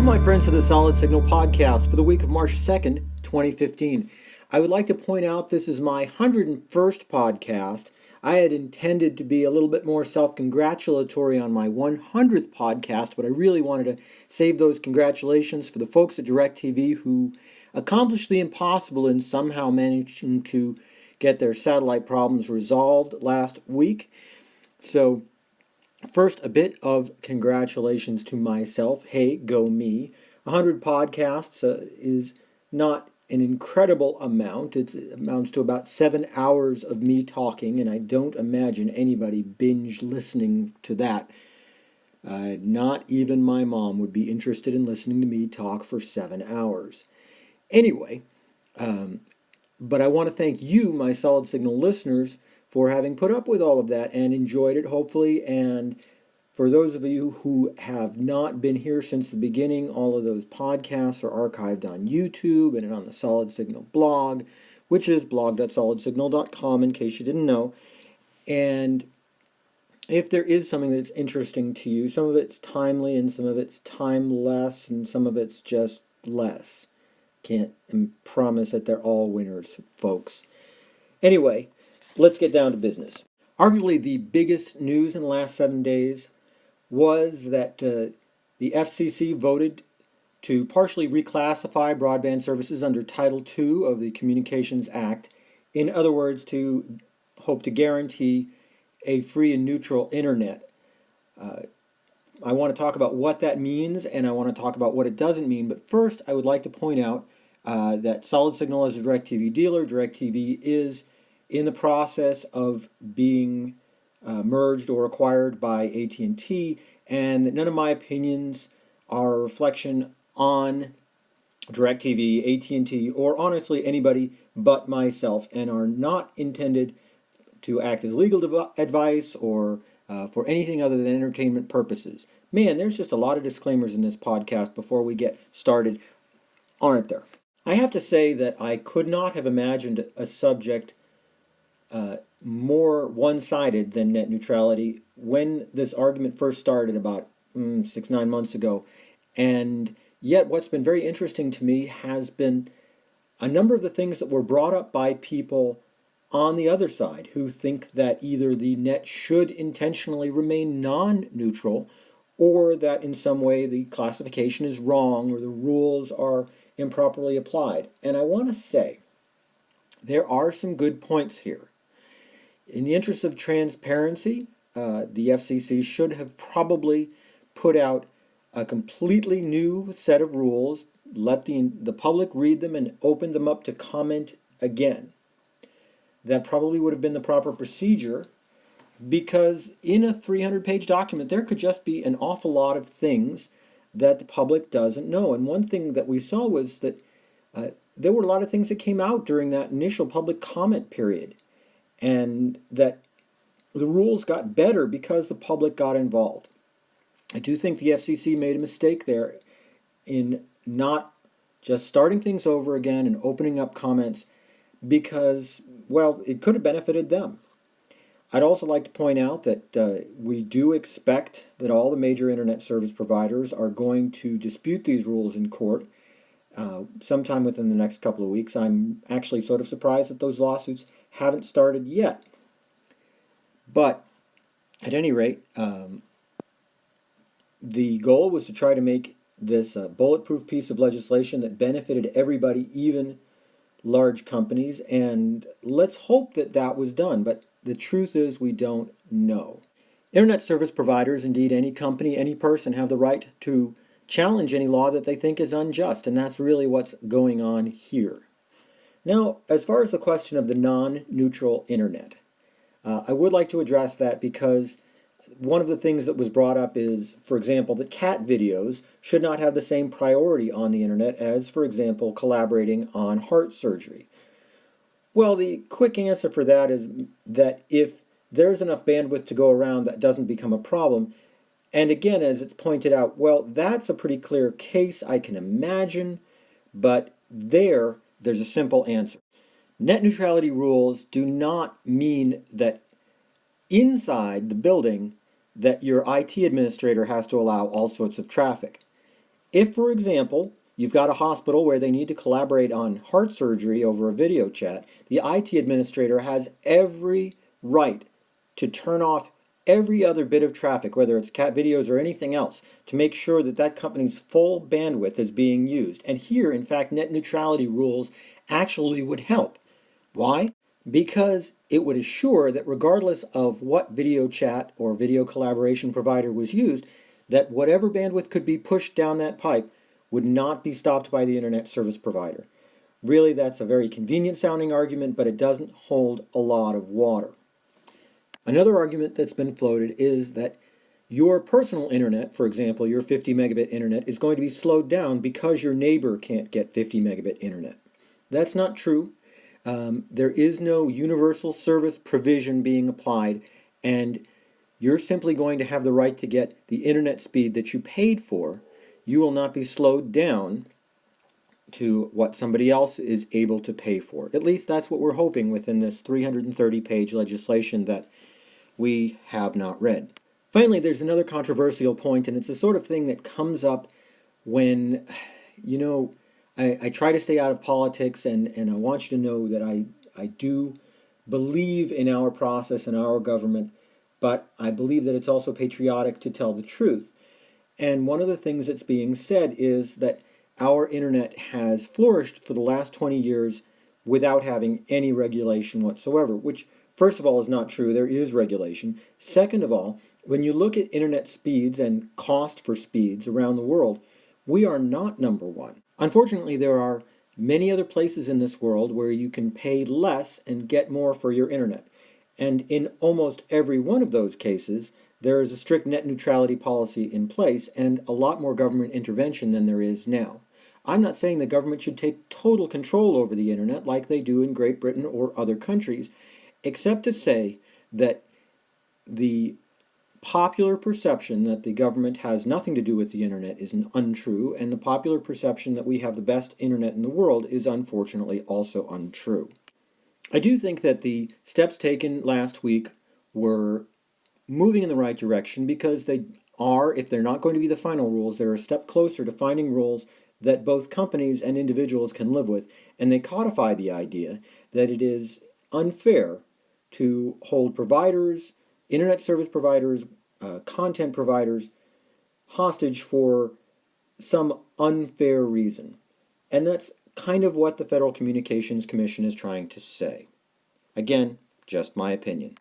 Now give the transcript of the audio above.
Welcome, my friends, to the Solid Signal podcast for the week of March 2nd, 2015. I would like to point out this is my 101st podcast. I had intended to be a little bit more self-congratulatory on my 100th podcast, but I really wanted to save those congratulations for the folks at DirecTV who accomplished the impossible in somehow managing to get their satellite problems resolved last week. So, first, a bit of congratulations to myself. Hey, go me. 100 podcasts is not an incredible amount. It amounts to about 7 hours of me talking, and I don't imagine anybody binge listening to that. Not even my mom would be interested in listening to me talk for 7 hours. Anyway, but I want to thank you, my Solid Signal listeners, for having put up with all of that and enjoyed it, hopefully. And for those of you who have not been here since the beginning, all of those podcasts are archived on YouTube and on the Solid Signal blog, which is blog.solidsignal.com, in case you didn't know. And if there is something that's interesting to you, some of it's timely and some of it's timeless and some of it's just less. Can't promise that they're all winners, folks. Anyway, let's get down to business. Arguably the biggest news in the last 7 days was that the FCC voted to partially reclassify broadband services under Title II of the Communications Act. In other words, to hope to guarantee a free and neutral internet. I want to talk about what that means, and I want to talk about what it doesn't mean. But first, I would like to point out that Solid Signal is a DirecTV dealer. DirecTV is in the process of being merged or acquired by AT&T, and that none of my opinions are a reflection on DirecTV, AT&T, or honestly anybody but myself, and are not intended to act as legal advice or for anything other than entertainment purposes. Man, there's just a lot of disclaimers in this podcast before we get started, aren't there? I have to say that I could not have imagined a subject more one-sided than net neutrality when this argument first started about 6-9 months ago. And yet what's been very interesting to me has been a number of the things that were brought up by people on the other side who think that either the net should intentionally remain non-neutral or that in some way the classification is wrong or the rules are improperly applied. And I want to say there are some good points here. In the interest of transparency, the FCC should have probably put out a completely new set of rules, let the public read them, and open them up to comment again. That probably would have been the proper procedure, because in a 300-page document, there could just be an awful lot of things that the public doesn't know. And one thing that we saw was that there were a lot of things that came out during that initial public comment period, and that the rules got better because the public got involved. I do think the FCC made a mistake there in not just starting things over again and opening up comments because, well, it could have benefited them. I'd also like to point out that we do expect that all the major internet service providers are going to dispute these rules in court sometime within the next couple of weeks. I'm actually sort of surprised that those lawsuits haven't started yet. But at any rate, the goal was to try to make this a bulletproof piece of legislation that benefited everybody, even large companies, and let's hope that that was done. But the truth is we don't know. Internet service providers, indeed any company, any person, have the right to challenge any law that they think is unjust, and that's really what's going on here. Now, as far as the question of the non-neutral internet, I would like to address that because one of the things that was brought up is, for example, that cat videos should not have the same priority on the internet as, for example, collaborating on heart surgery. Well, the quick answer for that is that if there's enough bandwidth to go around, that doesn't become a problem. And again, as it's pointed out, well, that's a pretty clear case, I can imagine, but there's a simple answer. Net neutrality rules do not mean that inside the building that your IT administrator has to allow all sorts of traffic. If, for example, you've got a hospital where they need to collaborate on heart surgery over a video chat, the IT administrator has every right to turn off every other bit of traffic, whether it's cat videos or anything else, to make sure that that company's full bandwidth is being used. And here, in fact, net neutrality rules actually would help. Why? Because it would assure that regardless of what video chat or video collaboration provider was used, that whatever bandwidth could be pushed down that pipe would not be stopped by the internet service provider. Really, that's a very convenient sounding argument, but it doesn't hold a lot of water. Another argument that's been floated is that your personal internet, for example, your 50 megabit internet, is going to be slowed down because your neighbor can't get 50 megabit internet. That's not true. There is no universal service provision being applied, and you're simply going to have the right to get the internet speed that you paid for. You will not be slowed down to what somebody else is able to pay for. At least that's what we're hoping within this 330-page legislation that we have not read. Finally, there's another controversial point, and it's the sort of thing that comes up when, I try to stay out of politics, and I want you to know that I do believe in our process and our government, but I believe that it's also patriotic to tell the truth. And one of the things that's being said is that our internet has flourished for the last 20 years without having any regulation whatsoever, which first of all is not true. There is regulation. Second of all, when you look at internet speeds and cost for speeds around the world, we are not number one. Unfortunately, there are many other places in this world where you can pay less and get more for your internet. And in almost every one of those cases, there is a strict net neutrality policy in place and a lot more government intervention than there is now. I'm not saying the government should take total control over the internet like they do in Great Britain or other countries, except to say that the popular perception that the government has nothing to do with the internet is untrue, and the popular perception that we have the best internet in the world is unfortunately also untrue. I do think that the steps taken last week were moving in the right direction because they are, if they're not going to be the final rules, they're a step closer to finding rules that both companies and individuals can live with, and they codify the idea that it is unfair to hold providers, internet service providers, content providers hostage for some unfair reason. And that's kind of what the Federal Communications Commission is trying to say. Again, just my opinion.